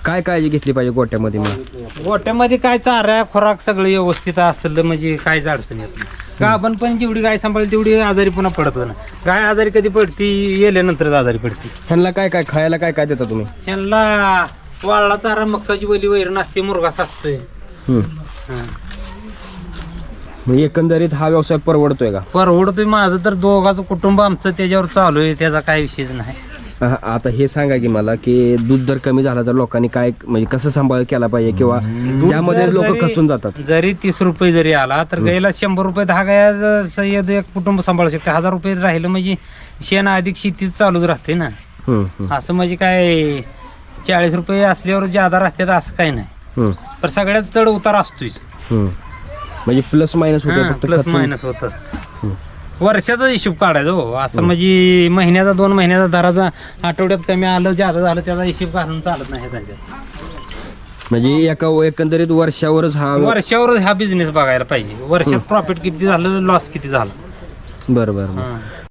काय काळजी घेतली पाहिजे गोट्यामध्ये मग? गोट्यामध्ये काय चारा खोराक सगळं व्यवस्थित असलं म्हणजे काहीच अडचण येत नाही. गाभण पण जेवढी गाय सांभाळली तेवढी आजारी पुन्हा पडत ना. गाय आजारी कधी पडती येल्यानंतरच आजारी पडती. ह्यांना काय काय खायला काय काय देता तुम्ही? ह्यांना वाळला चारा, मक्काची वली वैरण असते, मुरघास असतोय. मग एकंदरीत हा व्यवसाय परवडतोय का? परवडतोय. माझं तर दोघाचं कुटुंब आमचं त्याच्यावर चालू आहे, त्याचा काय विषयच नाही. आता हे सांगा की मला की दूध दर कमी झाला तर लोकांनी काय म्हणजे कसं सांभाळ केला पाहिजे किंवा त्यामध्ये लोक खचून जातात? जरी 30 रुपये जरी आला तर गायला 100 रुपये 10 गाया सय्यद एक कुटुंब सांभाळू शकते. 1000 रुपये राहिलं म्हणजे शेण अधिक शेतीच चालूच राहते ना. असं म्हणजे काय 40 रुपये असल्यावर ज्यादा राहतात असं काही नाही. पण सगळ्यात चढ उतार असतोच. म्हणजे प्लस मायनस होतं, फक्त प्लस मायनस होत असत. वर्षाचा हिशोब काढायचा हो. असं म्हणजे महिन्याचा 2 महिन्याचा दराचा आठवड्यात कमी आलं ज्यादा झालं त्याचा हिशोब घालून चालत नाही त्यांच्यात. म्हणजे एकंदरीत वर्षावरच हा बिझनेस बघायला पाहिजे. वर्षात प्रॉफिट किती झालं, लॉस किती झाला. बरोबर.